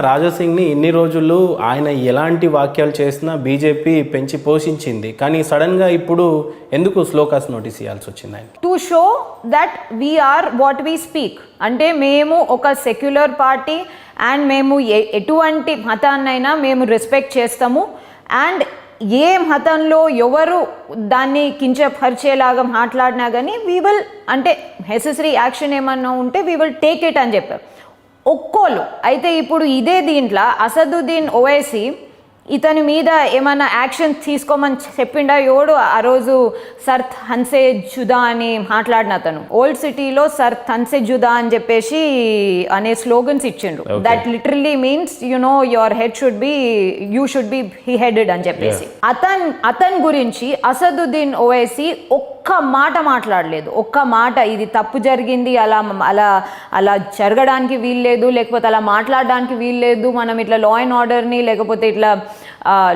రాజాసింగ్ని ఇన్ని రోజులు ఆయన ఎలాంటి వాక్యాలు చేసినా బీజేపీ పెంచి పోషించింది. కానీ సడన్గా ఇప్పుడు ఎందుకు స్లోకాస్ నోటీస్ ఇవ్వాల్సి వచ్చింది ఆయన? To show that we are what we speak. అంటే మేము ఒక సెక్యులర్ పార్టీ అండ్ మేము ఎటువంటి మతాన్నైనా మేము రెస్పెక్ట్ చేస్తాము. అండ్ ఏ మతంలో ఎవరు దాన్ని కించపరిచేలాగా మాట్లాడినా కానీ వీ విల్, అంటే నెసెసరీ యాక్షన్ ఏమన్నా ఉంటే వీ విల్ టేక్ ఇట్ అని చెప్పారు ఒక్కోళ్ళు. అయితే ఇప్పుడు ఇదే దీంట్లో అసదుద్దీన్ ఓవైసీ ఇతని మీద ఏమైనా యాక్షన్ తీసుకోమని చెప్పిండా? ఎవడు ఆ రోజు సర్ హన్సే జుదా అని మాట్లాడిన అతను ఓల్డ్ సిటీలో సర్ హన్సే జుదా అని చెప్పేసి అనే స్లోగన్స్ ఇచ్చిండు. That literally means your head should be, you should be headed అని చెప్పేసి. అతని గురించి అసదుద్దీన్ ఓవైసీ ఒక్క మాట మాట్లాడలేదు. ఒక్క మాట ఇది తప్పు జరిగింది, అలా అలా అలా జరగడానికి వీల్లేదు, లేకపోతే అలా మాట్లాడడానికి వీల్లేదు, మనం ఇట్లా లా అండ్ ఆర్డర్ని లేకపోతే ఇట్లా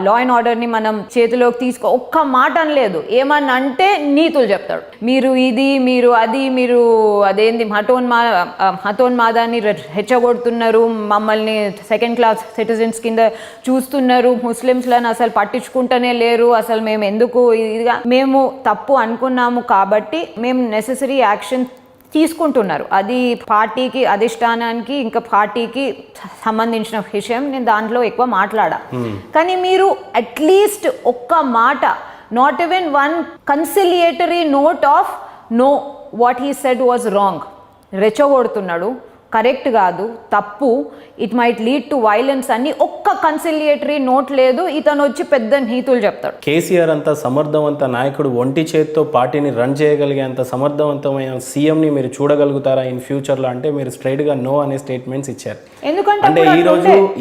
లా అండ్ ఆర్డర్ని మనం చేతిలోకి తీసుకో, ఒక్క మాట అనలేదు. ఏమన్నా అంటే నీతులు చెప్తాడు. మీరు ఇది, మీరు అది, మీరు అదేంది మతోన్మాదాన్ని రెచ్చగొడుతున్నారు, మమ్మల్ని సెకండ్ క్లాస్ సిటిజన్స్ కింద చూస్తున్నారు, ముస్లిమ్స్లను అసలు పట్టించుకుంటూనే లేరు, అసలు మేము ఎందుకు ఇదిగా మేము తప్పు అనుకున్నాము కాబట్టి మేము నెసెసరీ యాక్షన్ తీసుకుంటున్నారు. అది పార్టీకి అధిష్టానానికి ఇంకా పార్టీకి సంబంధించిన విషయం. నేను దాంట్లో ఎక్కువ మాట్లాడా. కానీ మీరు అట్లీస్ట్ ఒక్క మాట, not even one conciliatory note of no what he said was wrong, రెచ్చగొడుతున్నాడు, కరెక్ట్ కాదు, తప్పు, it might lead to violence అని ఒక్క కన్సిలియేటరీ నోట్ లేదు. ఇతను వచ్చి పెద్ద నీతులు చెప్తాడు. కేసీఆర్ అంత సమర్థవంత నాయకుడు, ఒంటి చేత్తో పార్టీని రన్ చేయగలిగే అంత సమర్థవంతమైన సీఎంని మీరు చూడగలుగుతారా ఇన్ ఫ్యూచర్లో? అంటే మీరు స్ట్రైట్గా నో అనే స్టేట్మెంట్స్ ఇచ్చారు. ఎందుకంటే అంటే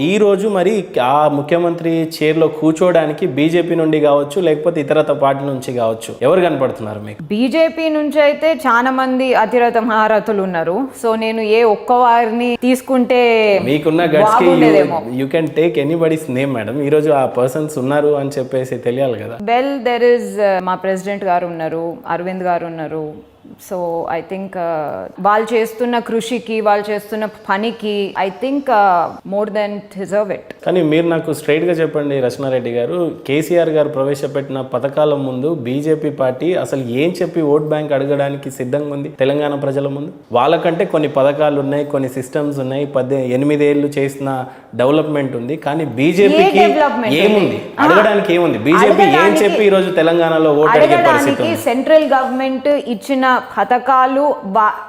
ఈ రోజు మరి ఆ ముఖ్యమంత్రి చైర్లో కూర్చోవడానికి బీజేపీ నుండి కావచ్చు, లేకపోతే ఇతరత పార్టీ నుంచి కావచ్చు, ఎవరు కనపడుతున్నారు మీకు? బీజేపీ నుంచి అయితే చాలా మంది అతిరథ మహారథులు ఉన్నారు. సో నేను ఏ ఒక్క వారిని తీసుకుంటే మీకున్న guts you can take anybody's name madam. ఈ రోజు ఆ పర్సన్స్ ఉన్నారు అని చెప్పేసి తెలియాలి కదా. వెల్, దెర్ ఇస్ మా ప్రెసిడెంట్ గారు ఉన్నారు, అరవింద్ గారు ఉన్నారు. సో ఐ థింక్ వాళ్ళు చేస్తున్న కృషికి, వాళ్ళు చేస్తున్న పనికి I think more than deserve it. కానీ మీరు నాకు స్ట్రైట్గా చెప్పండి రచనారెడ్డి గారు, కేసీఆర్ గారు ప్రవేశపెట్టిన పథకాల ముందు బీజేపీ పార్టీ అసలు ఏం చెప్పి ఓట్ బ్యాంక్ అడగడానికి సిద్ధంగా ఉంది తెలంగాణ ప్రజల ముందు? వాళ్ళకంటే కొన్ని పథకాలు ఉన్నాయి, కొన్ని సిస్టమ్స్ ఉన్నాయి, 8 ఏళ్ళు చేసిన డెవలప్మెంట్ ఉంది. కానీ బీజేపీకి ఏముంది అడగడానికి? ఏముంది? బీజేపీ ఏం చెప్పి ఈ రోజు తెలంగాణలో ఓట్ అడిగే పరిస్థితి? సెంట్రల్ గవర్నమెంట్ ఇచ్చిన పథకాలు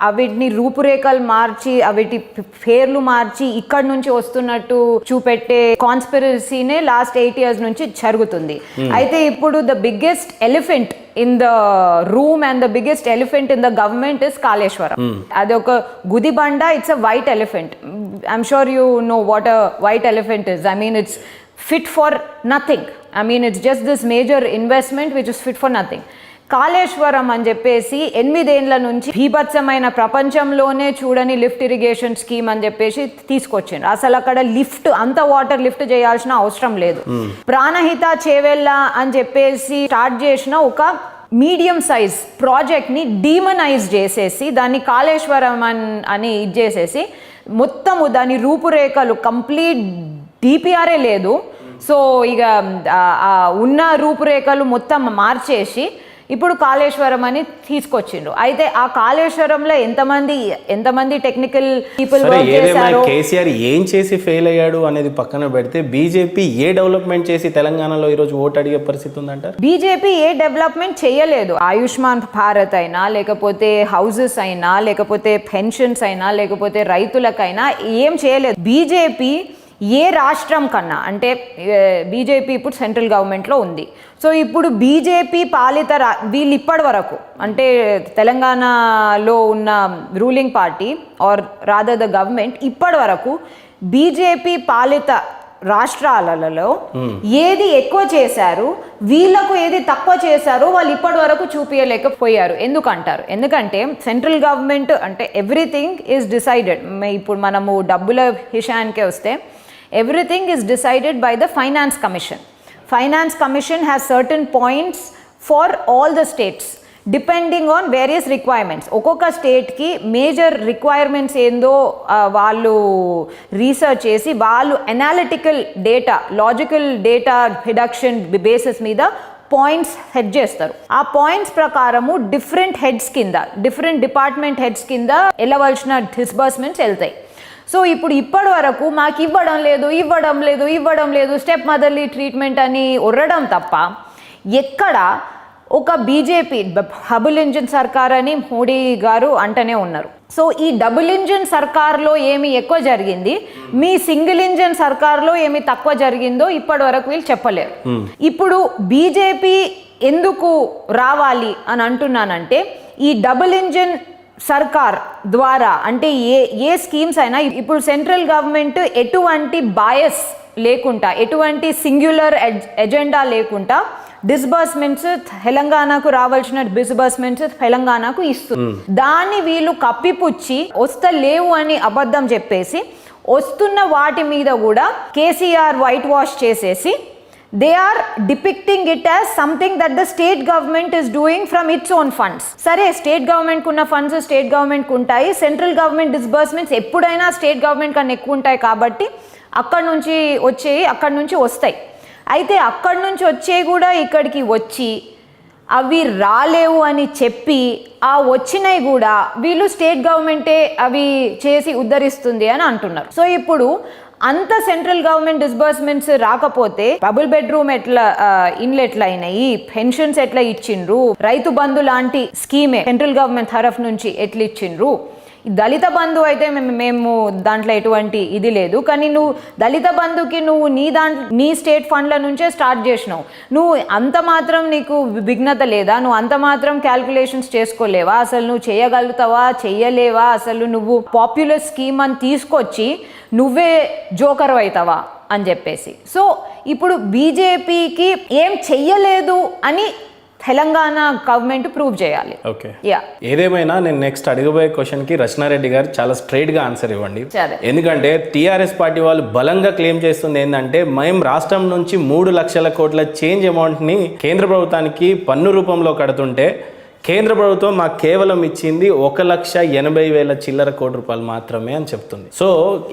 అవిటిని రూపురేఖలు మార్చి, అవిటి పేర్లు మార్చి ఇక్కడ నుంచి వస్తున్నట్టు చూపెట్టే కాన్స్పిరసీనే లాస్ట్ 8 years నుంచి జరుగుతుంది. అయితే ఇప్పుడు the biggest elephant in the room and the biggest elephant in the government is Kaleshwaram. అది ఒక గుదిబండ. It's a white elephant. I'm sure you know what a white elephant is. I mean it's fit for nothing. I mean it's just this major investment which is fit for nothing. Kaleshwaram అని చెప్పేసి 8 ఏళ్ల నుంచి భీభత్సమైన ప్రపంచంలోనే చూడని lift irrigation scheme అని చెప్పేసి తీసుకొచ్చింది. అసలు అక్కడ లిఫ్ట్, అంత వాటర్ లిఫ్ట్ చేయాల్సిన అవసరం లేదు. ప్రాణహిత చేవెళ్ళ అని చెప్పేసి స్టార్ట్ చేసిన ఒక మీడియం సైజ్ ప్రాజెక్ట్ని డీమనైజ్ చేసేసి దాన్ని కాళేశ్వరం అని ఇది చేసేసి మొత్తము దాని రూపురేఖలు కంప్లీట్ డిపిఆర్ఏ లేదు. సో ఇక ఉన్న రూపురేఖలు మొత్తం మార్చేసి ఇప్పుడు కాళేశ్వరం అని తీసుకొచ్చిండ్రు. అయితే ఆ కాళేశ్వరంలో ఎంతమంది టెక్నికల్ పీపుల్ వర్క్ చేశారు? కేసీఆర్ ఏం చేసి ఫెయిల్ అయ్యాడు అనేది పక్కన పెడితే బీజేపీ ఏ డెవలప్మెంట్ చేసి తెలంగాణలో ఈరోజు ఓటు అడిగే పరిస్థితి ఉందంటారు? బీజేపీ ఏ డెవలప్మెంట్ చేయలేదు. ఆయుష్మాన్ భారత్ అయినా, లేకపోతే హౌసెస్ అయినా, లేకపోతే పెన్షన్స్ అయినా, లేకపోతే రైతులకైనా ఏం చేయలేదు. బీజేపీ ఏ రాష్ట్రం కన్నా, అంటే బీజేపీ ఇప్పుడు సెంట్రల్ గవర్నమెంట్లో ఉంది. సో ఇప్పుడు బీజేపీ పాలిత వీళ్ళు ఇప్పటి వరకు, అంటే తెలంగాణలో ఉన్న ruling party or rather the government ఇప్పటి వరకు బీజేపీ పాలిత రాష్ట్రాలలో ఏది ఎక్కువ చేశారు, వీళ్ళకు ఏది తక్కువ చేశారో వాళ్ళు ఇప్పటి వరకు చూపించలేకపోయారు. ఎందుకంటారు? ఎందుకంటే సెంట్రల్ గవర్నమెంట్ అంటే ఎవ్రీథింగ్ ఈజ్ డిసైడెడ్. ఇప్పుడు మనము డబ్బుల విషయానికే వస్తే everything is decided by the finance commission. Finance commission has certain points for all the states. Depending on various requirements. ఒక్కొక్క స్టేట్కి మేజర్ రిక్వైర్మెంట్స్ ఏందో వాళ్ళు రీసెర్చ్ చేసి వాళ్ళు analytical data, logical data deduction basis మీద పాయింట్స్ హెడ్ చేస్తారు. ఆ points ప్రకారము డిఫరెంట్ హెడ్స్ కింద, డిఫరెంట్ డిపార్ట్మెంట్ హెడ్స్ కింద వెళ్ళవలసిన డిస్బర్స్మెంట్స్ వెళ్తాయి. సో ఇప్పటి వరకు మాకు ఇవ్వడం లేదు స్టెప్ మదర్లీ ట్రీట్మెంట్ అని ఉర్రడం తప్ప ఎక్కడ ఒక బీజేపీ డబుల్ ఇంజిన్ సర్కార్ అని మోడీ గారు అంటనే ఉన్నారు. సో ఈ డబుల్ ఇంజిన్ సర్కార్లో ఏమి ఎక్కువ జరిగింది, మీ సింగిల్ ఇంజిన్ సర్కార్లో ఏమి తక్కువ జరిగిందో ఇప్పటి వరకు వీళ్ళు చెప్పలేరు. ఇప్పుడు బీజేపీ ఎందుకు రావాలి అని అంటున్నానంటే, ఈ డబుల్ ఇంజిన్ సర్కార్ ద్వారా అంటే ఏ స్కీమ్స్ అయినా ఇప్పుడు సెంట్రల్ గవర్నమెంట్ ఎటువంటి బాయస్ లేకుండా, ఎటువంటి సింగ్యులర్ ఎజెండా లేకుండా డిస్బర్స్మెంట్స్ తెలంగాణకు రావాల్సిన డిస్బర్స్మెంట్స్ తెలంగాణకు ఇస్తుంది. దాన్ని వీళ్ళు కప్పిపుచ్చి వస్తలేవు అని అబద్ధం చెప్పేసి వస్తున్న వాటి మీద కూడా కేసీఆర్ వైట్ వాష్ చేసేసి they are depicting it as something that the state government is doing from its own funds. సరే, స్టేట్ గవర్నమెంట్ కున్న ఫండ్స్ స్టేట్ గవర్నమెంట్ కు ఉంటాయి, సెంట్రల్ గవర్నమెంట్ డిస్బర్స్మెంట్స్ ఎప్పుడైనా స్టేట్ గవర్నమెంట్ కన్నా ఎక్కువ ఉంటాయి కాబట్టి అక్కడి నుంచి వస్తాయి. అయితే అక్కడి నుంచి వచ్చేవి కూడా ఇక్కడికి వచ్చి అవి రాలేవు అని చెప్పి ఆ వచ్చినవి కూడా వీళ్ళు స్టేట్ గవర్నమెంటే అవి చేసి ఉద్ధరిస్తుంది అని అంటున్నారు. సో ఇప్పుడు అంత సెంట్రల్ గవర్నమెంట్ డిస్బర్స్మెంట్స్ రాకపోతే డబుల్ బెడ్రూమ్ ఇండ్లు ఎట్లా అయినాయి, పెన్షన్స్ ఎట్లా ఇచ్చిండ్రు, రైతు బంధు లాంటి స్కీమే సెంట్రల్ గవర్నమెంట్ తరఫు నుంచి ఎట్లా ఇచ్చిండ్రు. దళిత బంధు అయితే మేము దాంట్లో ఎటువంటి ఇది లేదు, కానీ నువ్వు దళిత బంధుకి నువ్వు నీ స్టేట్ ఫండ్ల నుంచే స్టార్ట్ చేసినావు. నువ్వు అంత మాత్రం నీకు విఘ్నత లేదా, నువ్వు అంత మాత్రం క్యాల్కులేషన్స్ చేసుకోలేవా, అసలు నువ్వు చేయగలుగుతావా చెయ్యలేవా, అసలు నువ్వు పాపులర్ స్కీమ్ అని తీసుకొచ్చి నువ్వే జోకర్ అవుతావా అని చెప్పేసి. సో ఇప్పుడు బీజేపీకి ఏం చెయ్యలేదు అని తెలంగాణ గవర్నమెంట్ ప్రూవ్ చేయాలి. ఓకే, ఏదేమైనా నేను నెక్స్ట్ అడగబోయే క్వశ్చన్ కి రచనారెడ్డి గారు చాలా స్ట్రైట్ గా ఆన్సర్ ఇవ్వండి. ఎందుకంటే టీఆర్ఎస్ పార్టీ వాళ్ళు బలంగా క్లెయిమ్ చేస్తుంది ఏంటంటే, మేము రాష్ట్రం నుంచి 3 లక్షల కోట్ల చేంజ్ అమౌంట్ ని కేంద్ర ప్రభుత్వానికి పన్ను రూపంలో కడుతుంటే కేంద్ర ప్రభుత్వం మాకు కేవలం ఇచ్చింది 1,80,000 చిల్లర కోటి రూపాయలు మాత్రమే అని చెప్తుంది. సో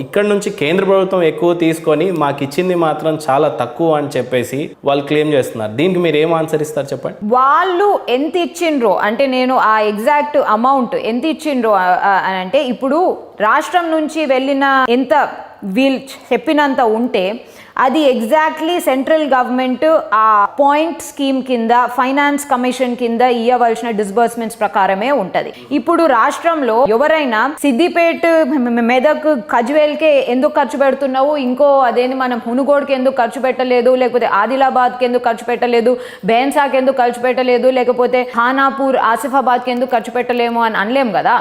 ఇక్కడ నుంచి కేంద్ర ప్రభుత్వం ఎక్కువ తీసుకొని మాకు ఇచ్చింది మాత్రం చాలా తక్కువ అని చెప్పేసి వాళ్ళు క్లెయిమ్ చేస్తున్నారు. దీనికి మీరు ఏం ఆన్సర్ ఇస్తారు చెప్పండి. వాళ్ళు ఎంత ఇచ్చిండ్రో అంటే నేను ఆ ఎగ్జాక్ట్ అమౌంట్ ఎంత ఇచ్చిండ్రో అని అంటే, ఇప్పుడు రాష్ట్రం నుంచి వెళ్ళిన ఎంత వీళ్ళు చెప్పినంత ఉంటే అది ఎగ్జాక్ట్లీ సెంట్రల్ గవర్నమెంట్ ఆ పాయింట్ స్కీమ్ కింద ఫైనాన్స్ కమిషన్ కింద ఇవ్వవలసిన డిస్బర్స్మెంట్స్ ప్రకారమే ఉంటది. ఇప్పుడు రాష్ట్రంలో ఎవరైనా సిద్దిపేట, మెదక్, కజ్వేల్కే ఎందుకు ఖర్చు పెడుతున్నావు, ఇంకో అదేంటి మనం మునుగోడుకి ఎందుకు ఖర్చు పెట్టలేదు, లేకపోతే ఆదిలాబాద్కి ఎందుకు ఖర్చు పెట్టలేదు, బేన్సాకి ఎందుకు ఖర్చు పెట్టలేదు, లేకపోతే ఖానాపూర్, ఆసిఫాబాద్కి ఎందుకు ఖర్చు పెట్టలేము అని అనలేం కదా.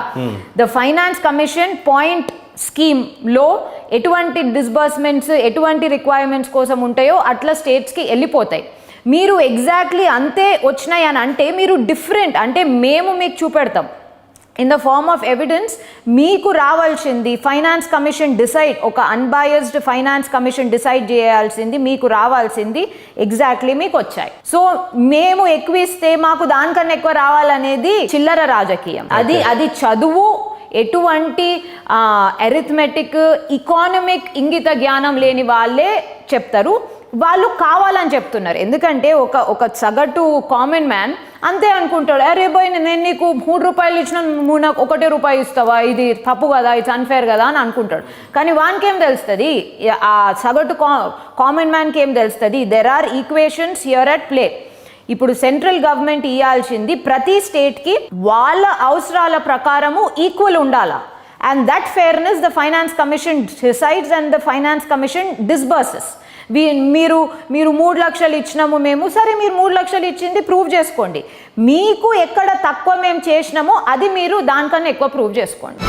ద ఫైనాన్స్ కమిషన్ పాయింట్ స్కీమ్లో ఎటువంటి డిస్బర్స్మెంట్స్ ఎటువంటి రిక్వైర్మెంట్స్ కోసం ఉంటాయో అట్లా స్టేట్స్కి వెళ్ళిపోతాయి. మీరు ఎగ్జాక్ట్లీ అంతే వచ్చినాయి అని అంటే మీరు డిఫరెంట్ అంటే మేము మీకు చూపెడతాం in the form of evidence. మీకు రావాల్సింది ఫైనాన్స్ కమిషన్ డిసైడ్, ఒక అన్బయాస్డ్ ఫైనాన్స్ కమిషన్ డిసైడ్ చేయాల్సింది మీకు రావాల్సింది ఎగ్జాక్ట్లీ మీకు వచ్చాయి. సో మేము ఎక్కువ ఇస్తే మాకు దానికన్నా ఎక్కువ రావాలనేది చిల్లర రాజకీయం. అది చదువు, ఎటువంటి అరిథమెటిక్, ఇకానమిక్ ఇంగిత జ్ఞానం లేని వాళ్ళే చెప్తారు. వాళ్ళు కావాలని చెప్తున్నారు. ఎందుకంటే ఒక సగటు కామన్ మ్యాన్ అంతే అనుకుంటాడు, అరే బాయ్ నేను నీకు 3 రూపాయలు ఇచ్చిన నువ్వు నాకు 1 రూపాయి ఇస్తావా, ఇది తప్పు కదా, ఇట్స్ అన్ఫేర్ కదా అని అనుకుంటాడు. కానీ వానికి ఏం తెలుస్తుంది, ఆ సగటు కామన్ మ్యాన్కి ఏం తెలుస్తుంది, there are equations here at play. ఇప్పుడు సెంట్రల్ గవర్నమెంట్ ఇవ్వాల్సింది ప్రతి స్టేట్కి వాళ్ళ అవసరాల ప్రకారము ఈక్వల్ ఉండాలా. And that fairness the finance commission decides and the finance commission disburses. మీరు 3 లక్షలు ఇచ్చినాము మేము, సరే మీరు 3 లక్షలు ఇచ్చింది ప్రూవ్ చేసుకోండి. మీకు ఎక్కడ తక్కువ మేము చేసినామో అది మీరు దానికన్నా ఎక్కువ ప్రూవ్ చేసుకోండి.